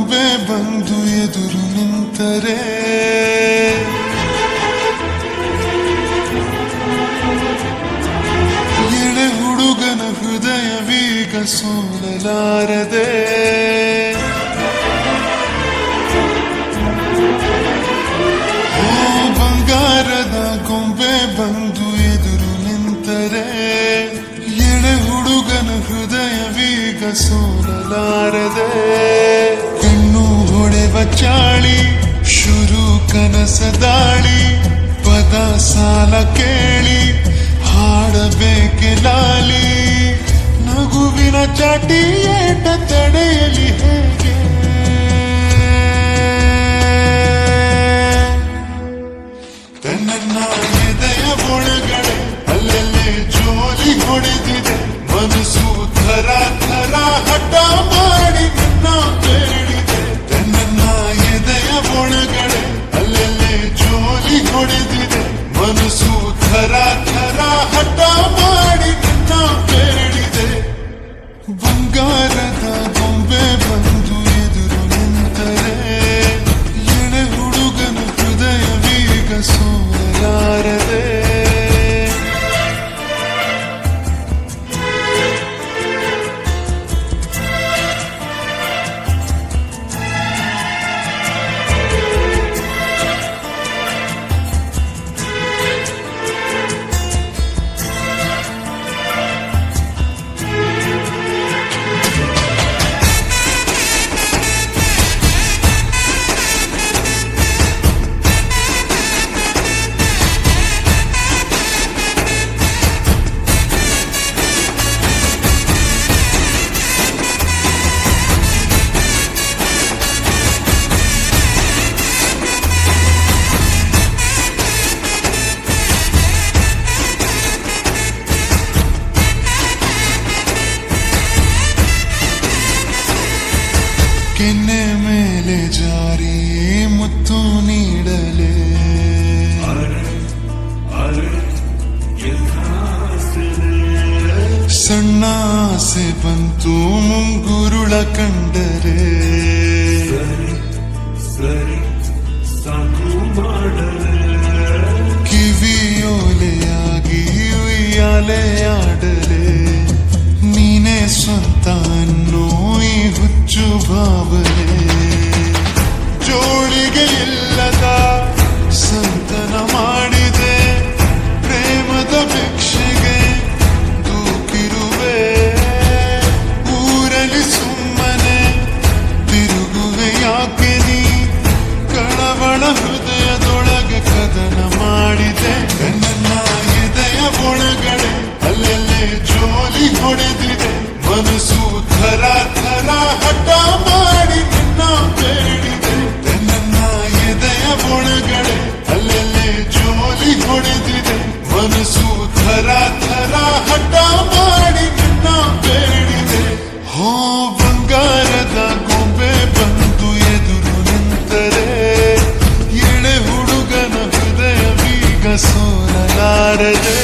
ಗೊಂಬೆ ಬಂದು ಎದುರು ನಿಂತರೆ ಎಳೆ ಹುಡುಗನ ಹೃದಯವೀಗ ಸೋಲಲಾರದೆ ಬಂಗಾರದ ಗೊಂಬೆ ಬಂದು ಎದುರು ನಿಂತರೆ ಎಳೆ ಹುಡುಗನ ಹೃದಯವೀಗ ಸೋಲಲಾರದೆ ಕಣ್ಣು ಹೊಡೆವ ಚಾಳಿ ಶುರು ಕನಸ ದಾಳಿ ಪದ ಸಾಲ ಕೇಳಿ ಹಾಡಬೇಕೆ ಲಾಲಿ ನಗುವಿನ ಚಾಟಿ ಏಟ ತಡೆಯಲಿ ಹೇಗೆ ತನ್ನ ಎದೆಯ ಒಳಗಡೆ ಅಲ್ಲಲ್ಲೇ ಜೋಲಿ ಹೊಡೆದಿದೆ ಮನಸ್ಸು ಥರ ಥರ ಹಠ ಮಾಡಿ ನನ್ನ ಬೇಡಿದೆ ತನ್ನ ಎದೆಯ ಒಳಗಡೆ ಅಲ್ಲಲ್ಲೇ ಜೋಲಿ ಹೊಡೆದಿದೆ ಮನಸ್ಸು ಥರ ಥರ ಹಠ ಮಾಡಿ ನನ್ನ ಬೇಡಿದೆ ಬಂಗಾರದ ಗೊಂಬೆ ಬಂದು ಎದುರು ನಿಂತರೆ ಎಳೆ ಹುಡುಗನ ಹೃದಯವೀಗ ಸೋಲಲಾರದೆ ಕೆನ್ನೆ ಮೇಲೆ ಜಾರಿ ಮುತ್ತು ನೀಡಲೆ ಸಣ್ಣ ಆಸೆ ಬಂತು ಮುಂಗುರುಳ ಕಂಡರೆ ಕಿವಿಯೋಲೆಯಾಗಿ ಉಯ್ಯಾಲೆ ಆಡಲೆ ನೀನೇ ಸ್ವಂತ ಅನ್ನೋ ಈ ಹುಚ್ಚು ಭಾವನೆ ಜೋಳಿಗೆ ಇಲ್ಲದ ಸಂತನ ಮಾಡಿದೆ ಪ್ರೇಮದ ಭಿಕ್ಷೆಗೆ ದೂಕಿರುವೆ ಊರಲ್ಲಿ ಸುಮ್ಮನೆ ತಿರುಗುವೆ ಯಾಕೆ ನೀ ಕಳವಳ ಹೃದಯದೊಳಗೆ ಕದನ ಮಾಡಿದೆ ನನ್ನ ಎದೆಯ ಒಳಗಡೆ ಅಲ್ಲಲ್ಲೇ ಜೋಲಿ ಹೊಡೆದಿದೆ ಮನಸ್ಸು ಥರ ಥರ ಹಠ ಮಾಡಿ ನಿನ್ನ ಬೇಡಿದೆ ನನ್ನ ಎದೆಯ ಒಳಗಡೆ ಅಲ್ಲಲ್ಲೇ ಜೋಲಿ ಹೊಡೆದಿದೆ ಮನಸ್ಸು ಥರ ಥರ ಹಠ ಮಾಡಿ ನಿನ್ನ ಬೇಡಿದೆ ಹೋ ಬಂಗಾರದ ಗೊಂಬೆ ಬಂದು ಎದುರು ನಿಂತರೆ ಎಳೆ ಹುಡುಗನ ಹೃದಯವೀಗ ಸೋಲಲಾರದೆ